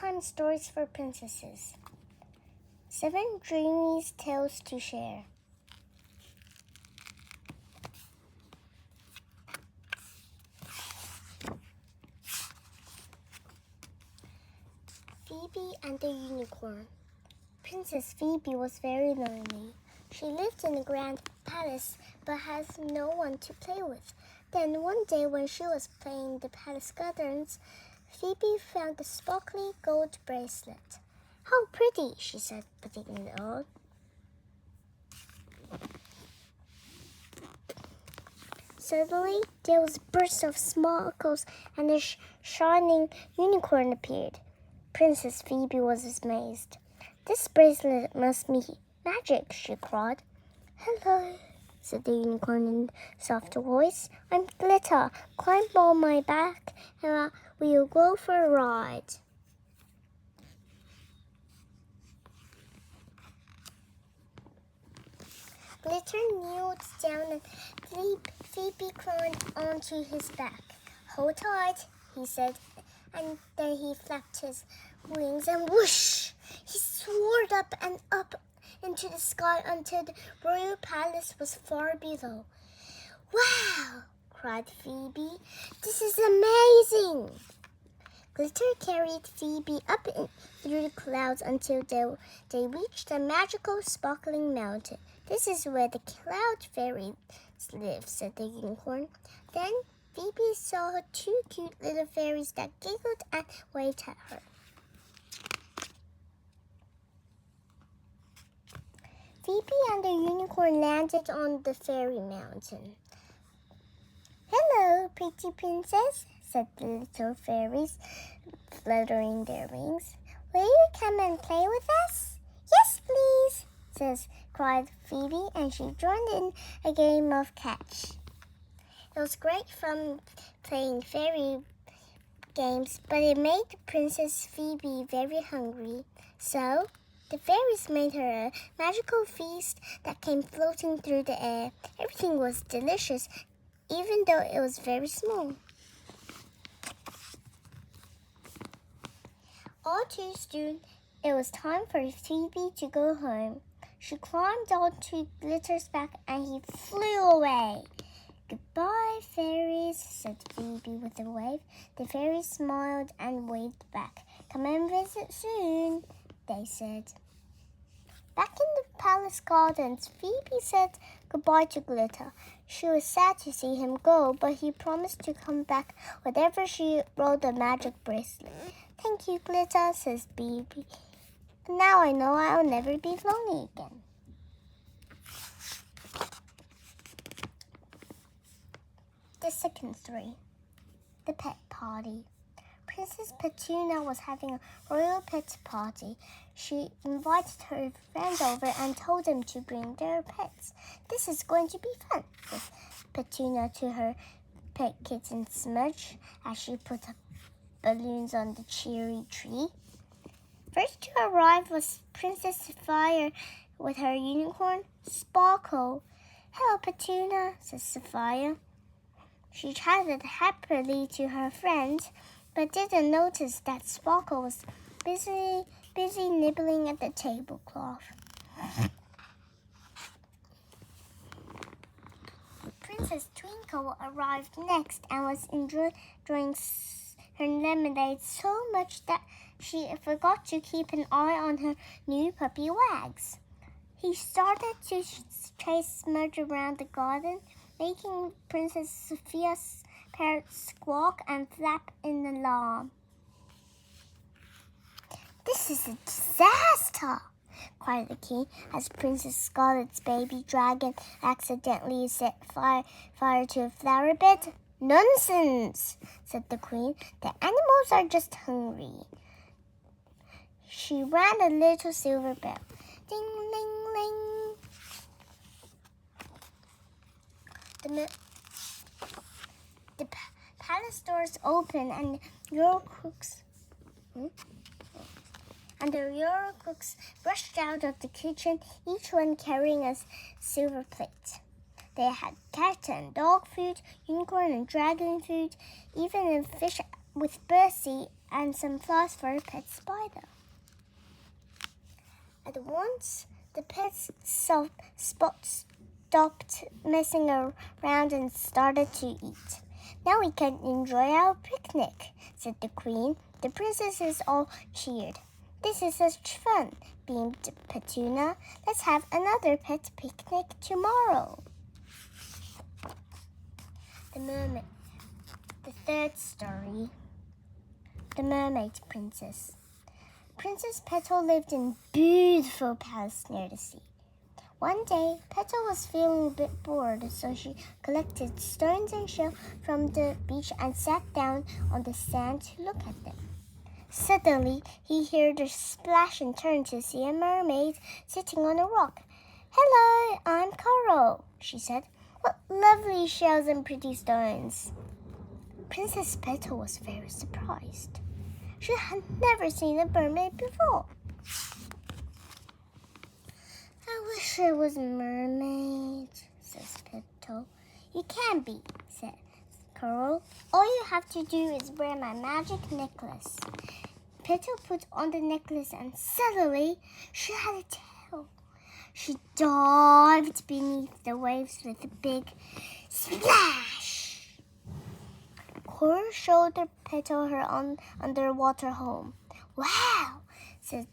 Bedtime Stories for Princesses. 7 Dreamy Tales to Share. Phoebe and the Unicorn. Princess Phoebe was very lonely. She lived in a grand palace but has no one to play with. Then one day when she was playing the palace gardens, Phoebe found a sparkly gold bracelet. "How pretty," she said, putting it on. Suddenly, there was a burst of sparkles and a shining unicorn appeared. Princess Phoebe was amazed. "This bracelet must be magic," she cried. "Hello," said the unicorn in a soft voice. "I'm Glitter. Climb on my back and we'll go for a ride." Glitter kneeled down and Phoebe climbed onto his back. "Hold tight," he said, and then he flapped his wings and whoosh! He soared up and up into the sky until the royal palace was far below. "Wow!" cried Phoebe. "This is amazing!" Glitter carried Phoebe up through the clouds until they reached a magical, sparkling mountain. "This is where the cloud fairies live," said the unicorn. Then Phoebe saw 2 cute little fairies that giggled and waved at her. Phoebe and the unicorn landed on the fairy mountain. "Hello, pretty princess," said the little fairies, fluttering their wings. "Will you come and play with us?" "Yes, please," cried Phoebe, and she joined in a game of catch. It was great fun playing fairy games, but it made Princess Phoebe very hungry. So the fairies made her a magical feast that came floating through the air. Everything was delicious, even though it was very small. All too soon, it was time for Phoebe to go home. She climbed onto Glitter's back and he flew away. "Goodbye, fairies," said Phoebe with a wave. The fairies smiled and waved back. "Come and visit soon," they said. Back in the palace gardens, Phoebe said goodbye to Glitter. She was sad to see him go, but he promised to come back whenever she rolled the magic bracelet. "Thank you, Glitter," says Phoebe. "Now I know I'll never be lonely again." The second story, The Pet Party. Princess Petunia was having a royal pet party. She invited her friends over and told them to bring their pets. "This is going to be fun," said Petunia to her pet kitten Smudge as she put balloons on the cherry tree. First to arrive was Princess Sapphire with her unicorn, Sparkle. "Hello, Petunia," said Sapphire. She chatted happily to her friends, but didn't notice that Sparkle was busy nibbling at the tablecloth. Princess Twinkle arrived next and was enjoying her lemonade so much that she forgot to keep an eye on her new puppy Wags. He started to chase Smudge around the garden, making Princess Sophia's parrot squawk and flap in alarm. "This is a disaster," cried the king as Princess Scarlet's baby dragon accidentally set fire to a flower bed. "Nonsense," said the queen. "The animals are just hungry." She rang a little silver bell. Ding, ling, ling. The palace doors opened and the royal cooks rushed out of the kitchen, each one carrying a silver plate. They had cat and dog food, unicorn and dragon food, even a fish with Bercy and some flowers for a pet spider. At once, the pet stopped messing around and started to eat. "Now we can enjoy our picnic," said the queen. The princesses all cheered. "This is such fun," beamed Petunia. "Let's have another pet picnic tomorrow." The third story. The Mermaid Princess. Princess Petal lived in a beautiful palace near the sea. One day, Petal was feeling a bit bored, so she collected stones and shells from the beach and sat down on the sand to look at them. Suddenly, he heard a splash and turned to see a mermaid sitting on a rock. "Hello, I'm Coral," she said. "What lovely shells and pretty stones." Princess Petal was very surprised. She had never seen a mermaid before. "I wish I was a mermaid," says Petal. "You can be," said Coral. "All you have to do is wear my magic necklace." Petal put on the necklace and suddenly she had a tail. She dived beneath the waves with a big splash. Coral showed Petal her underwater home. "Wow," said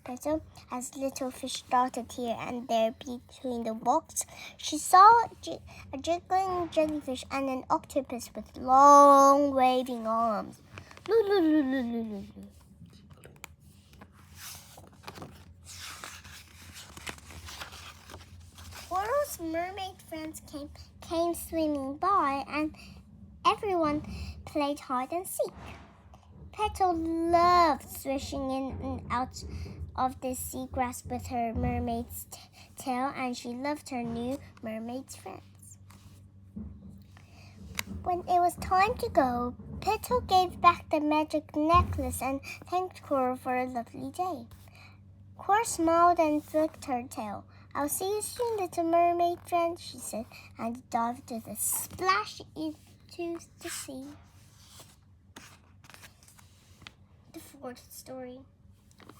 Petal, as little fish darted here and there between the rocks. She saw a jiggling jellyfish and an octopus with long waving arms. "Loo-loo-loo-loo-loo-loo." Coral's mermaid friends came swimming by, and everyone played hide and seek. Petal loved swishing in and out of the seagrass with her mermaid's tail, and she loved her new mermaid friends. When it was time to go, Petal gave back the magic necklace and thanked Coral for a lovely day. Coral smiled and flicked her tail. "I'll see you soon, little mermaid friend," she said, and dived with a splash into the sea. The fourth story.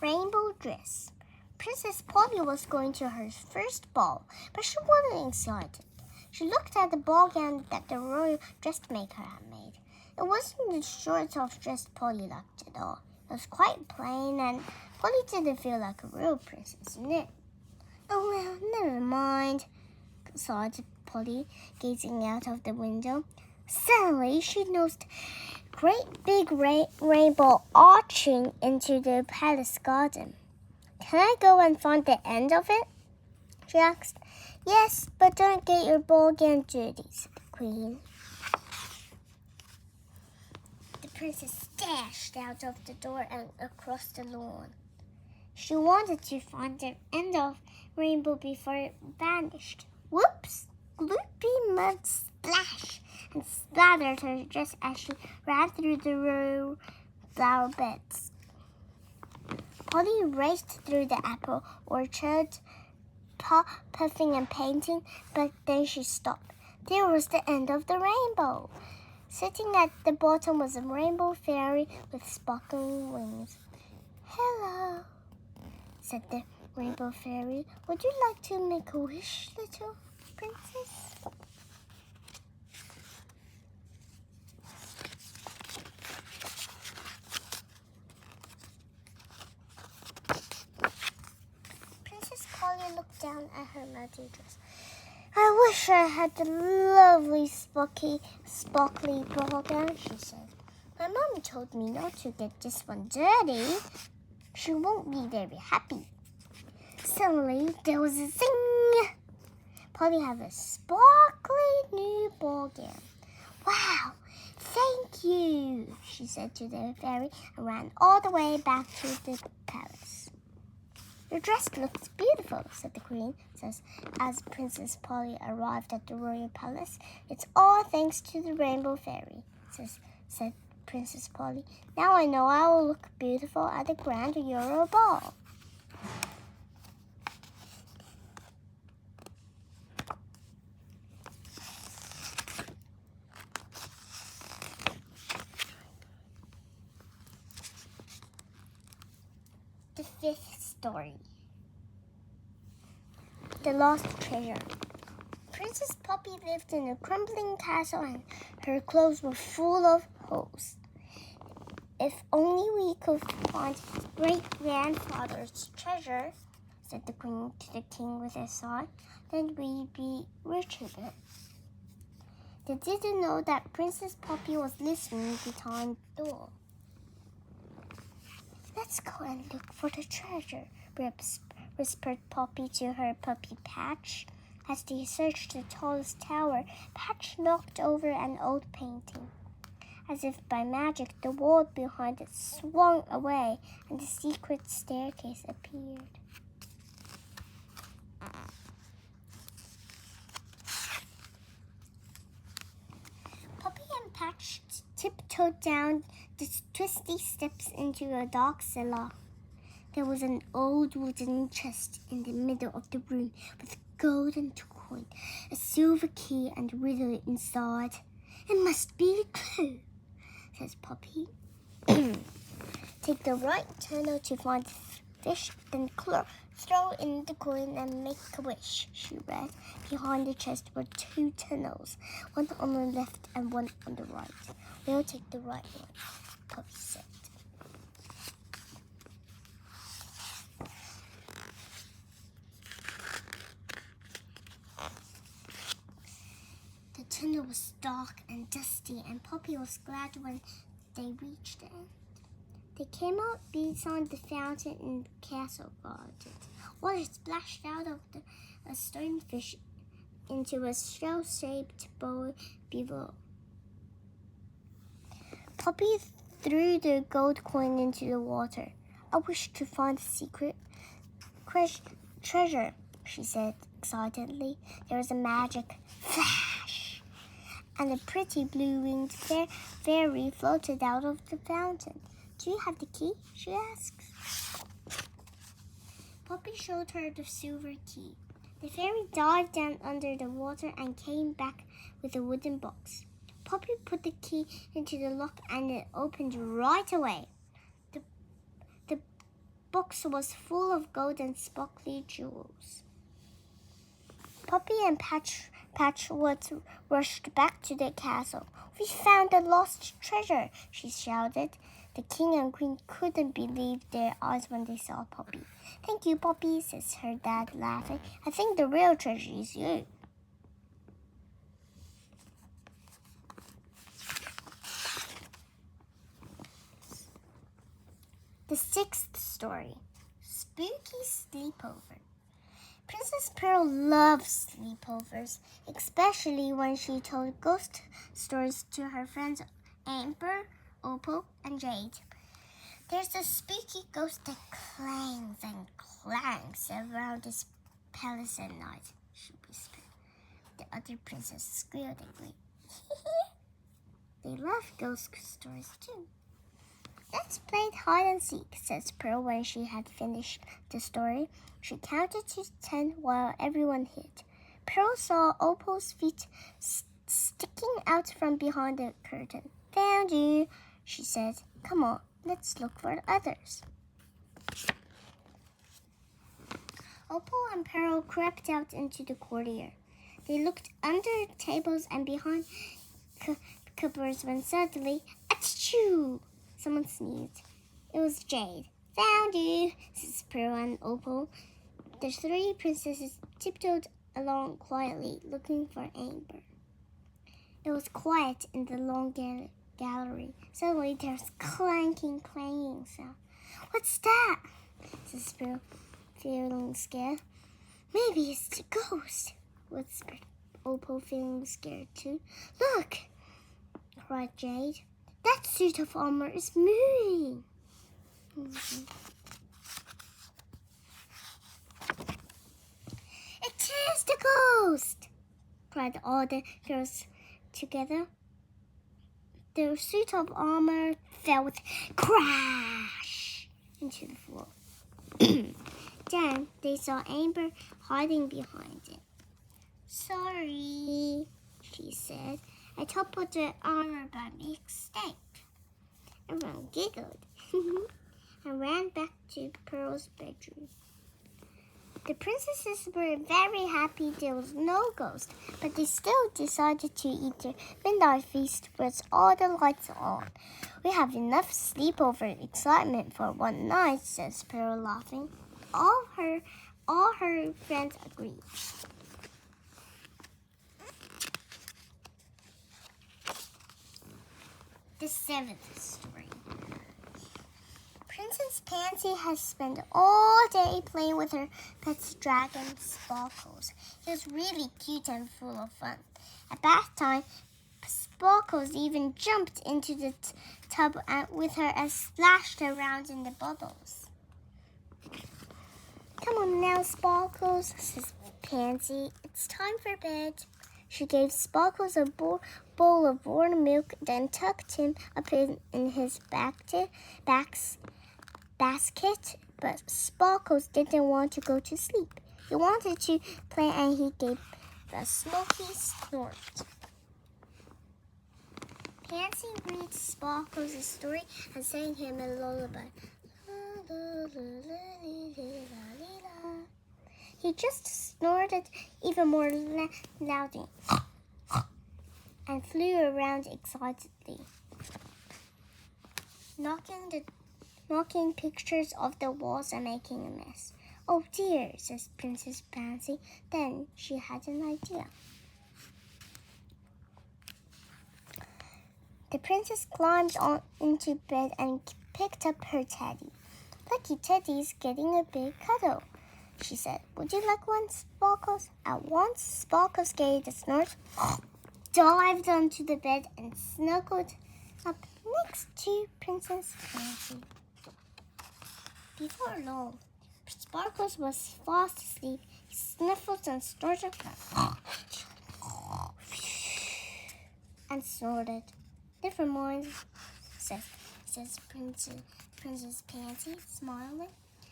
Rainbow Dress. Princess Polly was going to her first ball, but she wasn't excited. She looked at the ball gown that the royal dressmaker had made. It wasn't the short-off dress Polly liked at all. It was quite plain, and Polly didn't feel like a real princess in it. "Oh, well, never mind," sighed Polly, gazing out of the window. Suddenly, she noticed a great big rainbow arching into the palace garden. "Can I go and find the end of it?" she asked. "Yes, but don't get your ball gown dirty," said the queen. The princess dashed out of the door and across the lawn. She wanted to find the end of rainbow before it vanished. Whoops! Gloopy mud splash and splattered her dress as she ran through the row flower beds. Polly raced through the apple orchard, puffing and painting, but then she stopped. There was the end of the rainbow. Sitting at the bottom was a rainbow fairy with sparkling wings. "Hello," said the rainbow fairy. "Would you like to make a wish, little princess?" Princess Polly looked down at her magic dress. "I wish I had the lovely sparkly ball gown," she said. "My mom told me not to get this one dirty. She won't be very happy." Suddenly, there was a zing! Polly had a sparkly new ball gown. "Wow, thank you," she said to the fairy and ran all the way back to the palace. "Your dress looks beautiful," said the queen, as Princess Polly arrived at the royal palace. "It's all thanks to the rainbow fairy," said Princess Polly. "Now I know I will look beautiful at the grand royal ball." The fifth story. The Lost Treasure. Princess Poppy lived in a crumbling castle and her clothes were full of holes. If only we could find great-grandfather's treasure, said the queen to the king with a sigh, then we'd be rich again. They didn't know that Princess Poppy was listening behind the door. Let's go and look for the treasure, whispered Poppy to her puppy Patch. As they searched the tallest tower, Patch knocked over an old painting. As if by magic, the wall behind it swung away and the secret staircase appeared. Poppy and Patch tiptoed down the twisty steps into a dark cellar. There was an old wooden chest in the middle of the room with a golden coin, a silver key, and a riddle inside. It must be a clue, says Poppy. Take the right tunnel to find the fish, then throw in the coin and make a wish, she read. Behind the chest were 2 tunnels, one on the left and one on the right. We'll take the right one, Poppy said. The tunnel was dark and dusty, and Poppy was glad when they reached the end. They came out beside the fountain in the castle garden. Water splashed out of a stonefish into a shell-shaped bowl below. Poppy threw the gold coin into the water. I wish to find the secret treasure, she said excitedly. There was a magic flash, and a pretty blue-winged fairy floated out of the fountain. Do you have the key? She asked. Poppy showed her the silver key. The fairy dived down under the water and came back with a wooden box. Poppy put the key into the lock and it opened right away. The box was full of gold and sparkly jewels. Poppy and Patch rushed back to the castle. We found the lost treasure, she shouted. The king and queen couldn't believe their eyes when they saw Poppy. Thank you, Poppy, says her dad, laughing. I think the real treasure is you. The sixth story, Spooky Sleepover. Princess Pearl loves sleepovers, especially when she told ghost stories to her friends Amber, Opal, and Jade. There's a spooky ghost that clangs and clangs around this palace at night, she whispered. The other princesses squealed angrily. They love ghost stories too. Let's play hide and seek, says Pearl when she had finished the story. She counted to 10 while everyone hid. Pearl saw Opal's feet sticking out from behind the curtain. Found you, she said. Come on, let's look for others. Opal and Pearl crept out into the corridor. They looked under tables and behind cupboards when suddenly, achoo! Someone sneezed. It was Jade. Found you, says Pearl and Opal. The 3 princesses tiptoed along quietly, looking for Amber. It was quiet in the long gallery. Suddenly, there was clanging sound. What's that? Says Pearl, feeling scared. Maybe it's the ghost, whispered Opal, feeling scared too. Look, cried Jade. That suit of armor is moving. It is the ghost, cried all the girls together. The suit of armor fell with a crash into the floor. Then they saw Amber hiding behind it. Sorry, she said. I toppled the armor by mistake. Everyone giggled and ran back to Pearl's bedroom. The princesses were very happy there was no ghost, but they still decided to eat their midnight feast with all the lights on. We have enough sleepover excitement for one night, says Pearl, laughing. All her friends agreed. The seventh story. Princess Pansy has spent all day playing with her pet dragon, Sparkles. He was really cute and full of fun. At bath time, Sparkles even jumped into the tub with her and splashed around in the bubbles. Come on now, Sparkles, says Pansy. It's time for bed. She gave Sparkles a bowl of warm milk, then tucked him up in his basket, but Sparkles didn't want to go to sleep. He wanted to play, and he gave the smoky snort. Pansy reads Sparkles a story and sang him a lullaby. He just snorted even more loudly and flew around excitedly, knocking pictures off the walls and making a mess. Oh dear, says Princess Pansy. Then she had an idea. The princess climbed into bed and picked up her teddy. Lucky Teddy's getting a big cuddle, she said. Would you like one, Sparkles? At once, Sparkles gave a snort, dived onto the bed, and snuggled up next to Princess Pansy. Before long, Sparkles was fast asleep. He sniffled and snorted and snorted. Never mind, says Princess Pansy, smiling.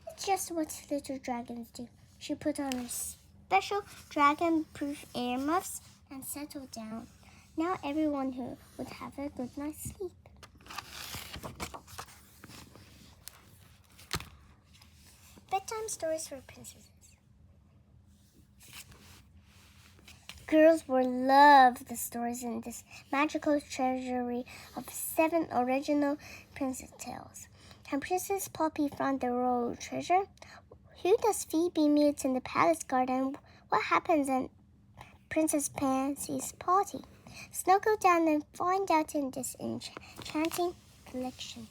It's just what little dragons do. She put on her special dragon-proof earmuffs and settled down. Now everyone who would have a good night's sleep. Bedtime stories for princesses. Girls will love the stories in this magical treasury of 7 original princess tales. Can Princess Poppy find the royal treasure? Who does Phoebe meet in the palace garden? What happens at Princess Pansy's party? Snuggle down and find out in this enchanting collection.